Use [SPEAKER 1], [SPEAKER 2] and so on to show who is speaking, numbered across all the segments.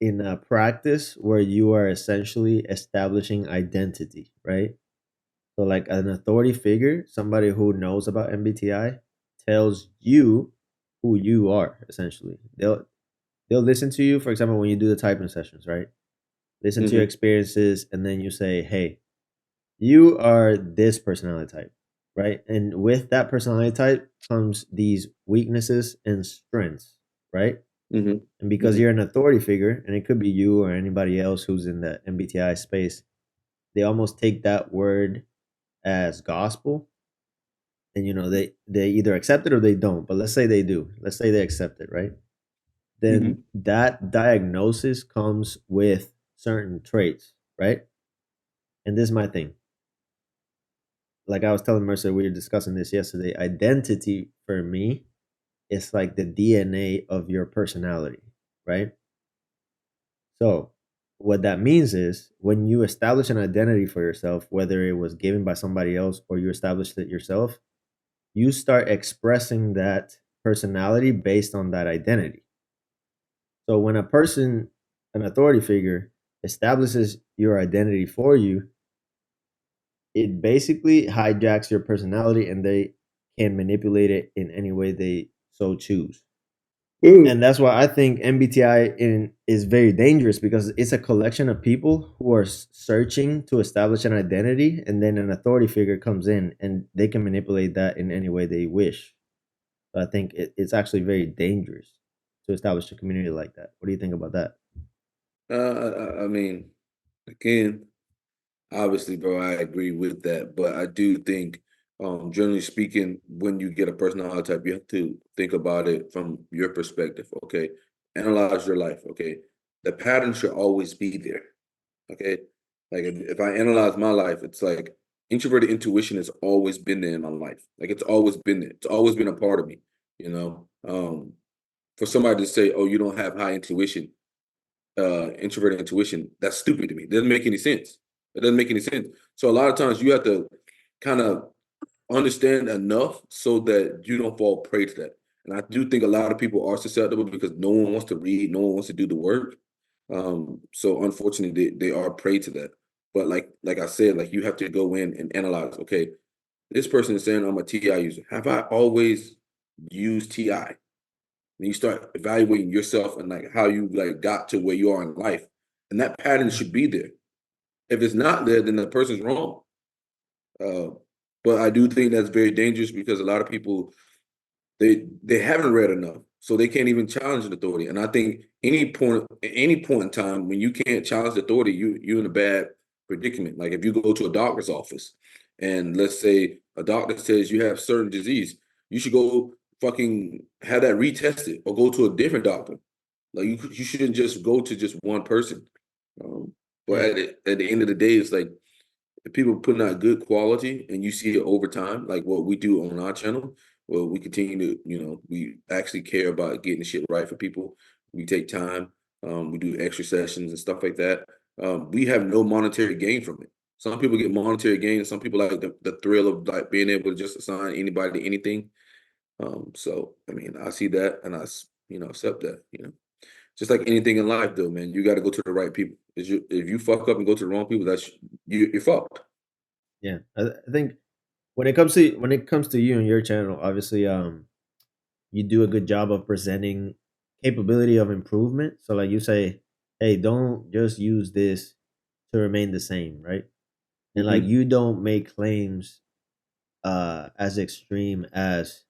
[SPEAKER 1] in a practice where you are essentially establishing identity, right? So, like an authority figure, somebody who knows about MBTI, tells you who you are. Essentially, they'll listen to you. For example, when you do the typing sessions, right? Listen to your
[SPEAKER 2] Hmm.
[SPEAKER 1] experiences, and then you say, "Hey, you are this personality type," right? And with that personality type comes these weaknesses and strengths, right?
[SPEAKER 2] Hmm.
[SPEAKER 1] And because
[SPEAKER 2] Hmm.
[SPEAKER 1] you're an authority figure, and it could be you or anybody else who's in the MBTI space, they almost take that word as gospel, and they either accept it or they don't. But let's say they do. Let's say they accept it, right? Then
[SPEAKER 2] Hmm.
[SPEAKER 1] that diagnosis comes with certain traits, right? And this is my thing. Like I was telling Mercer, we were discussing this yesterday. Identity for me is like the DNA of your personality, right? So, what that means is when you establish an identity for yourself, whether it was given by somebody else or you established it yourself, you start expressing that personality based on that identity. So, when a person, an authority figure, establishes your identity for you, it basically hijacks your personality and they can manipulate it in any way they so choose.
[SPEAKER 2] Ooh.
[SPEAKER 1] And that's why I think MBTI is very dangerous because it's a collection of people who are searching to establish an identity, and then an authority figure comes in and they can manipulate that in any way they wish. So I think it's actually very dangerous to establish a community like that. What do you think about that?
[SPEAKER 2] I mean, again, obviously, bro, I agree with that, but I do think, generally speaking, when you get a personality type, you have to think about it from your perspective. Okay, analyze your life. Okay, the pattern should always be there. Okay, like if I analyze my life, it's like introverted intuition has always been there in my life. Like it's always been there. It's always been a part of me. You know, for somebody to say, "Oh, you don't have high intuition," introverted intuition, that's stupid to me. It doesn't make any sense. It doesn't make any sense. So a lot of times you have to kind of understand enough so that you don't fall prey to that. And I do think a lot of people are susceptible because no one wants to read, no one wants to do the work. So unfortunately, they are prey to that. But like I said, like you have to go in and analyze. Okay, this person is saying I'm a TI user. Have I always used TI? And you start evaluating yourself and like how you like got to where you are in life, and that pattern should be there. If it's not there, then the person's wrong. uh, but I do think that's very dangerous because a lot of people they haven't read enough, so they can't even challenge the authority. And I think any point in time when you can't challenge the authority, you're in a bad predicament. Like if you go to a doctor's office and let's say a doctor says you have certain disease, you should go fucking have that retested or go to a different doctor. Like you shouldn't just go to just one person. Um, but
[SPEAKER 1] Yeah.
[SPEAKER 2] at the end of the day, it's like if people putting out good quality and you see it over time, like what we do on our channel, well, we continue to, we actually care about getting the shit right for people. We take time, we do extra sessions and stuff like that. We have no monetary gain from it. Some people get monetary gain. Some people like the thrill of like being able to just assign anybody to anything. So I mean, I see that and accept that. Just like anything in life, though, man, you got to go to the right people. If you fuck up and go to the wrong people, you're fucked.
[SPEAKER 1] Yeah. I think when it comes to you and your channel, obviously you do a good job of presenting capability of improvement. So like you say, hey, don't just use this to remain the same, right? And like
[SPEAKER 2] Hmm.
[SPEAKER 1] you don't make claims as extreme as,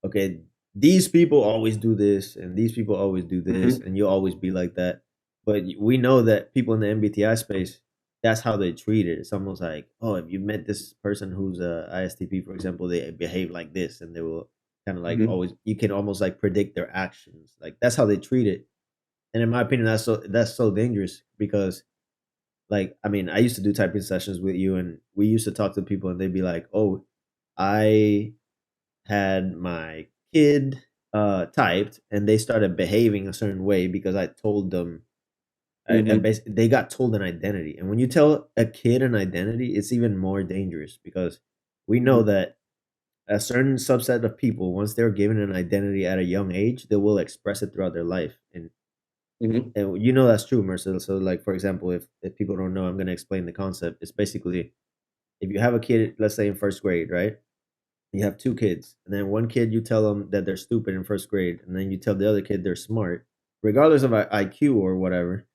[SPEAKER 1] okay, these people always do this and these people always do this
[SPEAKER 2] Hmm.
[SPEAKER 1] and you'll always be like that. But we know that people in the MBTI space, that's how they treat it. It's almost like, oh, if you met this person who's a ISTP, for example, they behave like this, and they will kind of like
[SPEAKER 2] Hmm.
[SPEAKER 1] always, you can almost like predict their actions. Like that's how they treat it. And in my opinion, that's so dangerous because, like, I mean, I used to do typing sessions with you, and we used to talk to people, and they'd be like, "Oh, I had my kid typed, and they started behaving a certain way because I told them."
[SPEAKER 2] Hmm.
[SPEAKER 1] They got told an identity, and when you tell a kid an identity, it's even more dangerous because we know
[SPEAKER 2] Hmm.
[SPEAKER 1] that a certain subset of people, once they're given an identity at a young age, they will express it throughout their life, and
[SPEAKER 2] Mhm.
[SPEAKER 1] And you know that's true, Marcel. So, like for example, if people don't know, I'm gonna explain the concept. It's basically if you have a kid, let's say in first grade, right? You have two kids, and then one kid you tell them that they're stupid in first grade, and then you tell the other kid they're smart, regardless of IQ or whatever.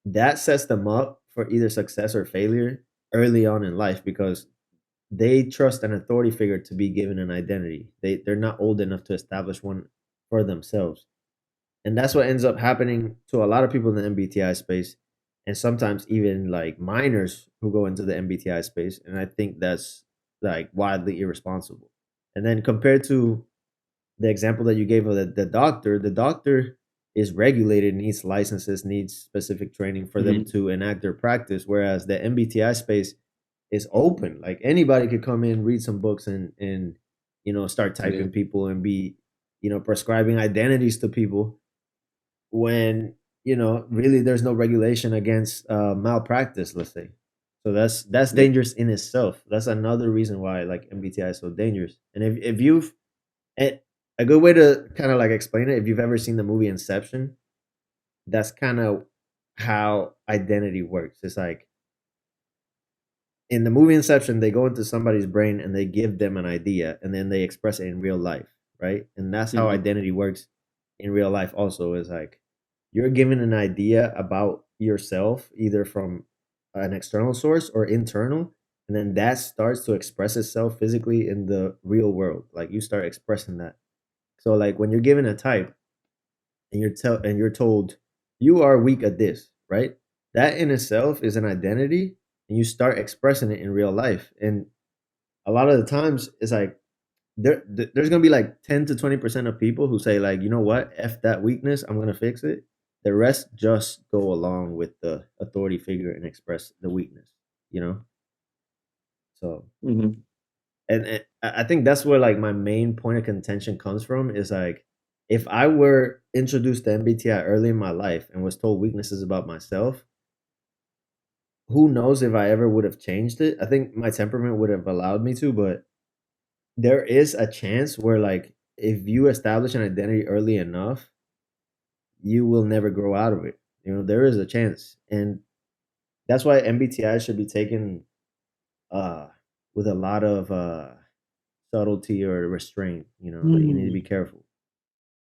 [SPEAKER 1] That sets them up for either success or failure early on in life because they trust an authority figure to be given an identity. They're not old enough to establish one for themselves. And that's what ends up happening to a lot of people in the MBTI space, and sometimes even like minors who go into the MBTI space. And I think that's like wildly irresponsible. And then compared to the example that you gave of the doctor is regulated, needs licenses, needs specific training for them
[SPEAKER 2] Mhm.
[SPEAKER 1] to enact their practice. Whereas the MBTI space is open. Like anybody could come in, read some books and start
[SPEAKER 2] Yeah.
[SPEAKER 1] typing people and be, prescribing identities to people when really there's no regulation against malpractice, let's say. So that's
[SPEAKER 2] Yeah.
[SPEAKER 1] dangerous in itself. That's another reason why like MBTI is so dangerous. And if you've it, a good way to kind of like explain it, if you've ever seen the movie Inception, that's kind of how identity works. It's like in the movie Inception, they go into somebody's brain and they give them an idea and then they express it in real life, right? And that's how
[SPEAKER 2] Mhm.
[SPEAKER 1] identity works in real life also is like you're given an idea about yourself either from an external source or internal, and then that starts to express itself physically in the real world. Like you start expressing that. So like when you're given a type and you're told you are weak at this, right? That in itself is an identity, and you start expressing it in real life. And a lot of the times, it's like there's gonna be like 10 to 20% of people who say like, you know what, f that weakness, I'm gonna fix it. The rest just go along with the authority figure and express the weakness, you know. So
[SPEAKER 2] Mhm.
[SPEAKER 1] and I think that's where like my main point of contention comes from is like if I were introduced to MBTI early in my life and was told weaknesses about myself, who knows if I ever would have changed it. I think my temperament would have allowed me to, but there is a chance where like if you establish an identity early enough, you will never grow out of it. You know, there is a chance. And that's why MBTI should be taken uh with a lot of subtlety or restraint, you know, like you need to
[SPEAKER 2] Mm.
[SPEAKER 1] be careful.